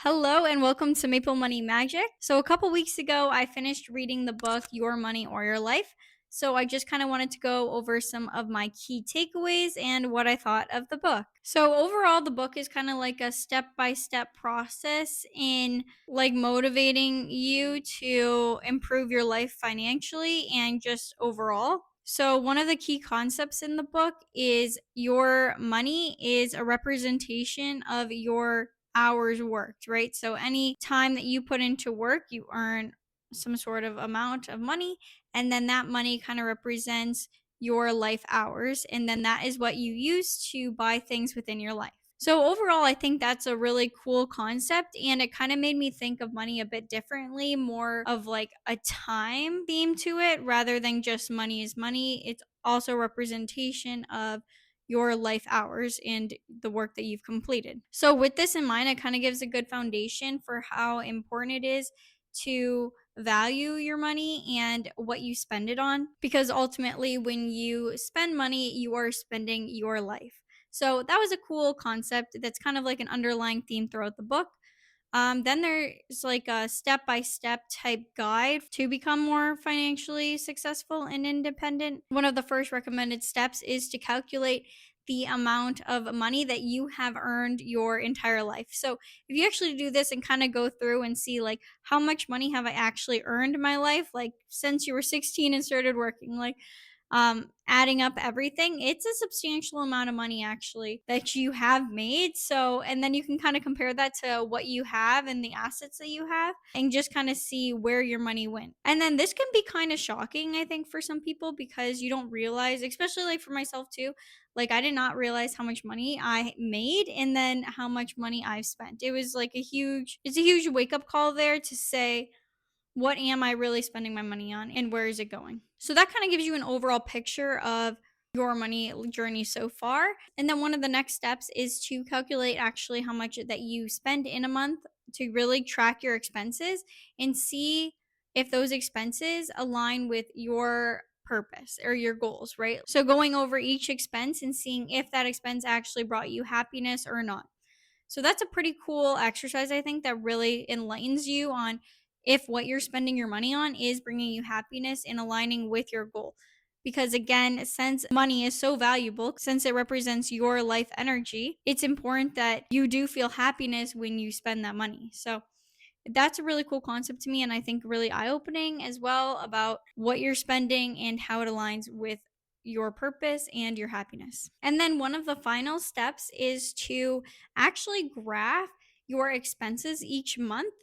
Hello and welcome to Maple Money Magic. So, a couple weeks ago, I finished reading the book Your Money or Your Life. So, I just kind of wanted to go over some of my key takeaways and what I thought of the book. So, overall, the book is kind of like a step by step process in like motivating you to improve your life financially and just overall. So, one of the key concepts in the book is your money is a representation of your hours worked, right? So any time that you put into work, you earn some sort of amount of money, and then that money kind of represents your life hours, and then that is what you use to buy things within your life. So overall, I think that's a really cool concept, and it kind of made me think of money a bit differently, more of like a time theme to it rather than just money is money. It's also representation of your life hours and the work that you've completed. So, with this in mind, it kind of gives a good foundation for how important it is to value your money and what you spend it on. Because ultimately, when you spend money, you are spending your life. So, that was a cool concept that's kind of like an underlying theme throughout the book. Then there's like a step by step type guide to become more financially successful and independent. One of the first recommended steps is to calculate the amount of money that you have earned your entire life. So, if you actually do this and kind of go through and see like how much money have I actually earned in my life, like since you were 16 and started working, like adding up everything, it's a substantial amount of money actually that you have made. So, and then you can kind of compare that to what you have and the assets that you have and just kind of see where your money went. And then this can be kind of shocking, I think, for some people because you don't realize, especially like for myself too, like I did not realize how much money I made and then how much money I've spent. It was like it's a huge wake up call there to say, what am I really spending my money on and where is it going? So that kind of gives you an overall picture of your money journey so far. And then one of the next steps is to calculate actually how much that you spend in a month to really track your expenses and see if those expenses align with your purpose or your goals, right? So going over each expense and seeing if that expense actually brought you happiness or not. So that's a pretty cool exercise, I think, that really enlightens you on if what you're spending your money on is bringing you happiness and aligning with your goal. Because again, since money is so valuable, since it represents your life energy, it's important that you do feel happiness when you spend that money. So that's a really cool concept to me, and I think really eye opening as well about what you're spending and how it aligns with your purpose and your happiness. And then one of the final steps is to actually graph your expenses each month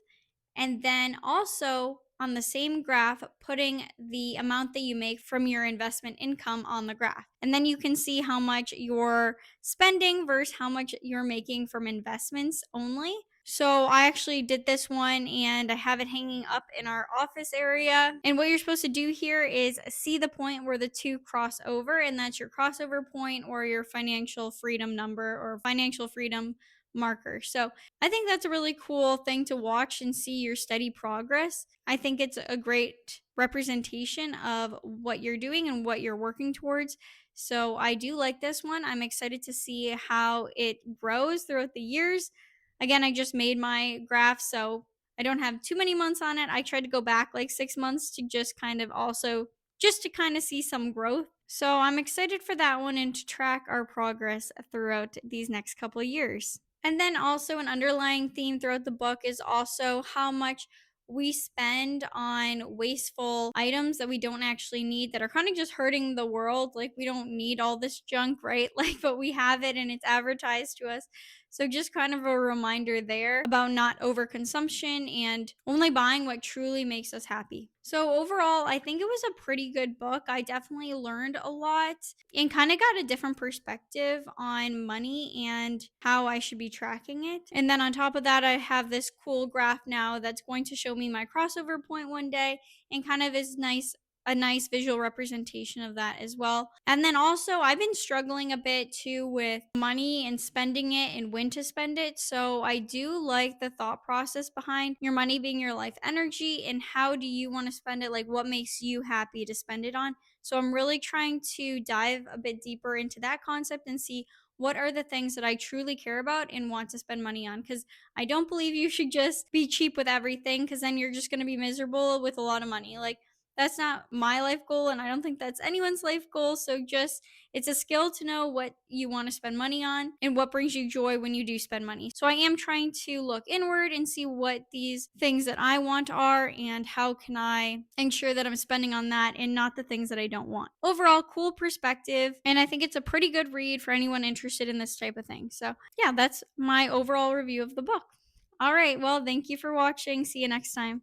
and then also on the same graph, putting the amount that you make from your investment income on the graph. And then you can see how much you're spending versus how much you're making from investments only. So I actually did this one and I have it hanging up in our office area. And what you're supposed to do here is see the point where the two cross over, and that's your crossover point or your financial freedom number or financial freedom marker. So I think that's a really cool thing to watch and see your steady progress. I think it's a great representation of what you're doing and what you're working towards. So I do like this one. I'm excited to see how it grows throughout the years. Again, I just made my graph, so I don't have too many months on it. I tried to go back like 6 months to just kind of also just to kind of see some growth. So I'm excited for that one and to track our progress throughout these next couple of years. And then also an underlying theme throughout the book is also how much we spend on wasteful items that we don't actually need that are kind of just hurting the world. Like we don't need all this junk, right? Like, but we have it and it's advertised to us. So just kind of a reminder there about not overconsumption and only buying what truly makes us happy. So overall, I think it was a pretty good book. I definitely learned a lot and kind of got a different perspective on money and how I should be tracking it. And then on top of that, I have this cool graph now that's going to show me my crossover point one day and kind of is a nice visual representation of that as well. And then also, I've been struggling a bit too with money and spending it and when to spend it. So I do like the thought process behind your money being your life energy and how do you want to spend it? Like, what makes you happy to spend it on? So I'm really trying to dive a bit deeper into that concept and see what are the things that I truly care about and want to spend money on. Because I don't believe you should just be cheap with everything, because then you're just going to be miserable with a lot of money. Like, that's not my life goal, and I don't think that's anyone's life goal. So just, it's a skill to know what you want to spend money on and what brings you joy when you do spend money. So I am trying to look inward and see what these things that I want are, and how can I ensure that I'm spending on that and not the things that I don't want. Overall, cool perspective, and I think it's a pretty good read for anyone interested in this type of thing. So yeah, that's my overall review of the book. All right, well, thank you for watching. See you next time.